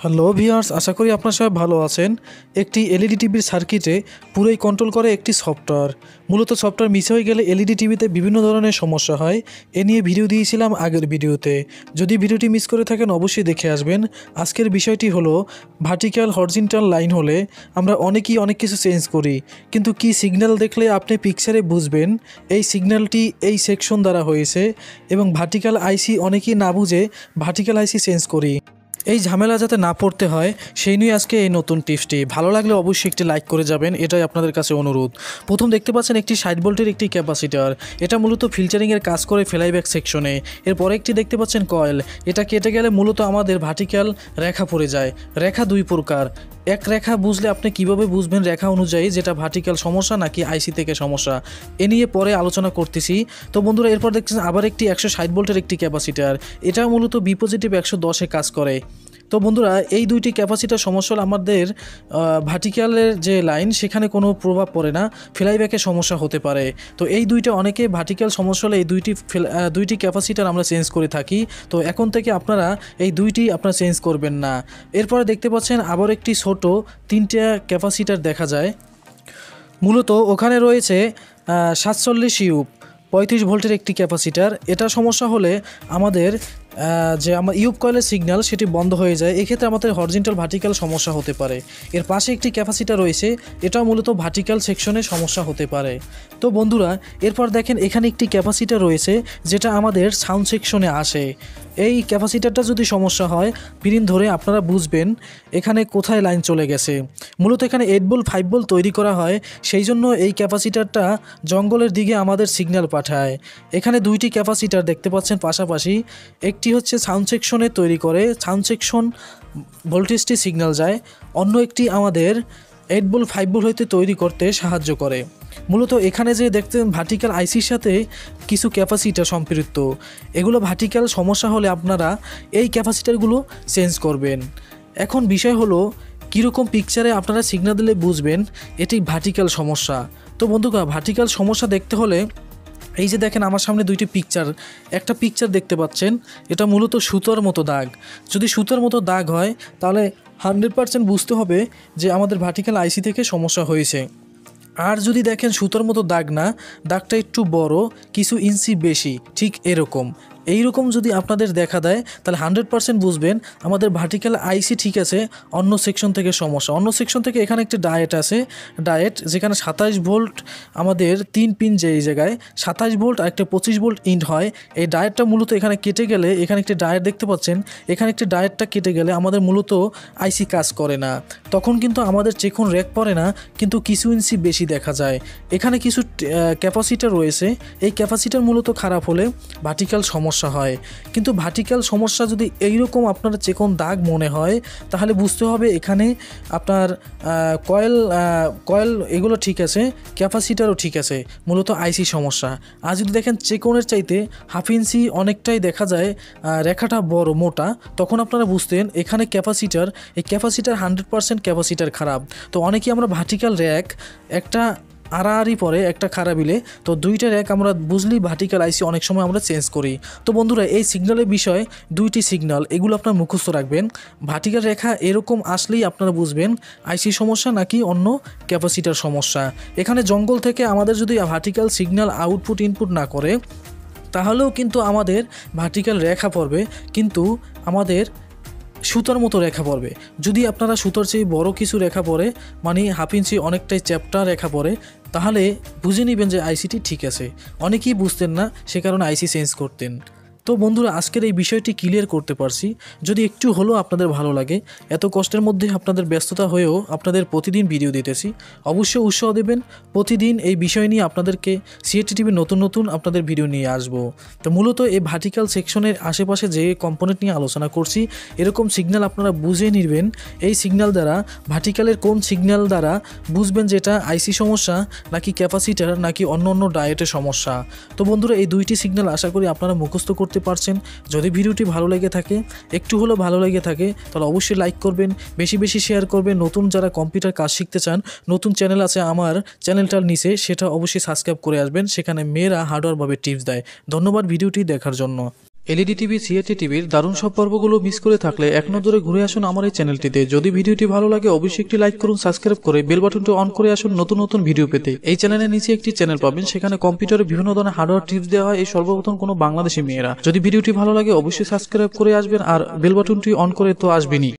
Hello viewers, আশা করি আপনারা সবাই ভালো আছেন। একটি এলইডি টিভির সার্কিটে পুরোই কন্ট্রোল করে একটি সফটওয়্যার। মূলত সফটওয়্যার মিস হয়ে গেলে এলইডি টিভিতে বিভিন্ন ধরনের সমস্যা হয়। এ নিয়ে ভিডিও দিয়েছিলাম আগের ভিডিওতে। যদি ভিডিওটি মিস করে থাকেন অবশ্যই দেখে আসবেন। আজকের বিষয়টি হলো ভার্টিক্যাল হরিজন্টাল লাইন হলে আমরা অনেকেই অনেক কিছু চেঞ্জ করি, কিন্তু কি সিগন্যাল দেখলে আপনি পিকচারে বুঝবেন এই সিগন্যালটি এই সেকশন দ্বারা হয়েছে, এবং ভার্টিক্যাল আইসি অনেকেই না বুঝে ভার্টিক্যাল আইসি চেঞ্জ করি। এই ঝামেলা যাতে না পড়তে হয় সেই নিয়ে আজকে এই নতুন টিপসটি। ভালো লাগলে অবশ্যই একটি লাইক করে যাবেন, এটাই আপনাদের কাছে অনুরোধ। প্রথম দেখতে পাচ্ছেন একটি 60 ভোল্টের একটি ক্যাপাসিটার। এটা মূলত ফিল্টারিংয়ের কাজ করে ফ্লাইব্যাক সেকশনে। এরপরে একটি দেখতে পাচ্ছেন কয়েল। এটা কেটে গেলে মূলত আমাদের ভার্টিক্যাল রেখা পড়ে যায়। রেখা দুই প্রকার। এক রেখা বুঝলে আপনি কিভাবে বুঝবেন রেখা অনুযায়ী যেটা ভার্টিক্যাল সমস্যা নাকি আইসি থেকে সমস্যা, এ নিয়ে পরে আলোচনা করতেছি। তো বন্ধুরা, এরপর দেখছেন আবার একটি 160 ভোল্টের একটি ক্যাপাসিটার। এটা মূলত বি পজিটিভ 110-এ কাজ করে। তো বন্ধুরা, এই দুইটি ক্যাপাসিটার সমস্যা হলে আমাদের ভার্টিক্যালের যে লাইন সেখানে কোনো প্রভাব পড়ে না, ফ্লাইব্যাকের সমস্যা হতে পারে। তো এই দুইটা অনেকে ভার্টিক্যাল সমস্যা হলে এই দুইটি ক্যাপাসিটার আমরা চেঞ্জ করে থাকি। তো এখন থেকে আপনারা এই দুইটি আপনারা চেঞ্জ করবেন না। এরপরে দেখতে পাচ্ছেন আবার একটি ছোট 3টা ক্যাপাসিটার দেখা যায়। মূলত ওখানে রয়েছে 47 ইউপ 35 ভোল্টের একটি ক্যাপাসিটার। এটা সমস্যা হলে আমাদের যে আমার ইউপ কয়েলের সিগন্যাল সেটি বন্ধ হয়ে যায়। এক্ষেত্রে আমাদের হরিজন্টাল ভার্টিক্যাল সমস্যা হতে পারে। এর পাশে একটি ক্যাপাসিটার রয়েছে, এটাও মূলত ভার্টিক্যাল সেকশনে সমস্যা হতে পারে। তো বন্ধুরা, এরপর দেখেন এখানে একটি ক্যাপাসিটার রয়েছে যেটা আমাদের সাউন্ড সেকশনে আসে। এই ক্যাপাসিটারটা যদি সমস্যা হয় পিন ধরে আপনারা বুঝবেন এখানে কোথায় লাইন চলে গেছে। মূলত এখানে 8 ভোল্ট 5 ভোল্ট তৈরি করা হয়, সেই জন্য এই ক্যাপাসিটারটা জঙ্গলের দিকে আমাদের সিগন্যাল পাঠায়। এখানে দুইটি ক্যাপাসিটার দেখতে পাচ্ছেন পাশাপাশি। একটি হচ্ছে সাউন্ড সেকশনে তৈরি করে, সাউন্ড সেকশন ভোল্টেজটি সিগন্যাল যায়। অন্য একটি আমাদের 8 ভোল্ট 5 ভোল্ট হইতে তৈরি করতে সাহায্য করে। মূলত এখানে যে দেখতেন ভার্টিক্যাল আইসির সাথে কিছু ক্যাপাসিটার সম্পৃক্ত, এগুলো ভার্টিক্যাল সমস্যা হলে আপনারা এই ক্যাপাসিটারগুলো চেঞ্জ করবেন। এখন বিষয় হলো কীরকম পিকচারে আপনারা সিগন্যাল দিলে বুঝবেন এটি ভার্টিক্যাল সমস্যা। তো বন্ধুরা, ভার্টিক্যাল সমস্যা দেখতে হলে এই যে দেখেন আমার সামনে দুইটি পিকচার, একটা পিকচার দেখতে পাচ্ছেন, এটা মূলত সুতোর মতো দাগ। যদি সুতোর মতো দাগ হয় তাহলে 100% বুঝতে হবে যে আমাদের ভার্টিক্যাল আইসি থেকে সমস্যা হয়েছে। আর যদি দেখেন সুতোর মতো দাগ না, দাগটা একটু বড়, কিছু ইঞ্চি বেশি, ঠিক এইরকম যদি আপনাদের দেখা দেয় তাহলে 100% বুঝবেন আমাদের ভার্টিক্যাল আইসি ঠিক আছে, অন্য সেকশন থেকে সমস্যা। অন্য সেকশন থেকে এখানে একটি ডায়েট আছে, ডায়েট যেখানে 27 ভোল্ট আমাদের 3 পিন, যে এই জায়গায় 27 ভোল্ট আর একটা 25 ভোল্ট ইন্ট হয়। এই ডায়েটটা মূলত এখানে কেটে গেলে, এখানে একটি ডায়েট দেখতে পাচ্ছেন, এখানে একটি ডায়েটটা কেটে গেলে আমাদের মূলত আইসি কাজ করে না। তখন কিন্তু আমাদের চেকন র্যাক পড়ে না, কিন্তু কিছু ইঞ্চি বেশি দেখা যায়। এখানে কিছু ক্যাপাসিটার রয়েছে, এই ক্যাপাসিটার মূলত খারাপ হলে ভার্টিক্যাল সমস্যা হয়। কিন্তু ভার্টিক্যাল সমস্যা যদি এইরকম আপনার চেকন দাগ মনে হয় তাহলে বুঝতে হবে এখানে আপনার কয়েল এগুলো ঠিক আছে, ক্যাপাসিটারও ঠিক আছে, মূলত আইসি সমস্যা। আর যদি দেখেন চেকনের চাইতে হাফ ইঞ্চি অনেকটাই দেখা যায় রেখাটা বড় মোটা, তখন আপনারা বুঝতেন এখানে ক্যাপাসিটার, এই ক্যাপাসিটার 100% ক্যাপাসিটার খারাপ। তো অনেকেই আমরা ভার্টিক্যাল র্যাক একটা আড়াআড়ি পরে একটা খারাপিলে, তো দুইটা র্যাক আমরা বুঝলি ভার্টিক্যাল আইসি অনেক সময় আমরা চেঞ্জ করি। তো বন্ধুরা, এই সিগন্যালের বিষয়ে দুইটি সিগন্যাল এগুলো আপনার মুখস্থ রাখবেন। ভার্টিক্যাল রেখা এরকম আসলেই আপনারা বুঝবেন আইসি সমস্যা নাকি অন্য ক্যাপাসিটার সমস্যা। এখানে জঙ্গল থেকে আমাদের যদি ভার্টিক্যাল সিগন্যাল আউটপুট ইনপুট না করে তাহলেও কিন্তু আমাদের ভার্টিক্যাল রেখা পড়বে, কিন্তু আমাদের সুতার মতো রেখা পড়বে। যদি আপনারা সুতার চেয়ে বড় কিছু রেখা পড়ে, মানে হাফ ইঞ্চি অনেকটাই চ্যাপ্টা রেখা পড়ে, তাহলে বুঝে নেবেন যে আইসিটি ঠিক আছে। অনেকেই বুঝতেন না, সে কারণে আইসি চেঞ্জ করতেন। তো বন্ধুরা, আজকের এই বিষয়টি ক্লিয়ার করতে পারছি। যদি একটু হলেও আপনাদের ভালো লাগে, এত কষ্টের মধ্যে আপনাদের ব্যস্ততা হয়েও আপনাদের প্রতিদিন ভিডিও দিতেছি, অবশ্যই উৎসাহ দেবেন। প্রতিদিন এই বিষয় নিয়ে আপনাদেরকে CRT টিভি নতুন আপনাদের ভিডিও নিয়ে আসবো। তো মূলত এই ভার্টিক্যাল সেকশনের আশেপাশে যে কম্পোনেন্ট নিয়ে আলোচনা করছি, এরকম সিগন্যাল আপনারা বুঝে নেবেন। এই সিগন্যাল দ্বারা ভার্টিক্যালের কোন সিগন্যাল দ্বারা বুঝবেন যেটা আইসি সমস্যা নাকি ক্যাপাসিটার নাকি অন্য ডায়েটের সমস্যা। তো বন্ধুরা, এই দুইটি সিগন্যাল আশা করি আপনারা মুখস্থ করতে পারছেন। যদি ভিডিওটি ভালো লেগে থাকে, একটু হলেও ভালো লেগে থাকে, তাহলে অবশ্যই লাইক করবেন, বেশি শেয়ার করবেন। নতুন যারা কম্পিউটার কাজ শিখতে চান, নতুন চ্যানেল আছে আমার চ্যানেলটার নিচে, সেটা অবশ্যই সাবস্ক্রাইব করে আসবেন। সেখানে মেয়েরা হার্ডওয়্যারভাবে টিপস দেয়। ধন্যবাদ ভিডিওটি দেখার জন্য। এলইডি টিভি সিআরটি টিভির দারুণ সব পর্বগুলো মিস করে থাকলে এক নজরে ঘুরে আসুন আমার এই চ্যানেলটিতে। যদি ভিডিওটি ভালো লাগে অবশ্যই একটি লাইক করুন, সাবস্ক্রাইব করে বেল বাটনটি অন করে আসুন নতুন নতুন ভিডিও পেতে। এই চ্যানেলের নিচে একটি চ্যানেল পাবেন, সেখানে কম্পিউটারে বিভিন্ন ধরনের হার্ডওয়্যার টিপস দেওয়া হয় এই সর্বপ্রথম কোনো বাংলাদেশি মেয়েরা। যদি ভিডিওটি ভালো লাগে অবশ্যই সাবস্ক্রাইব করে আসবেন আর বেল বাটনটি অন করে তো আসবেনই।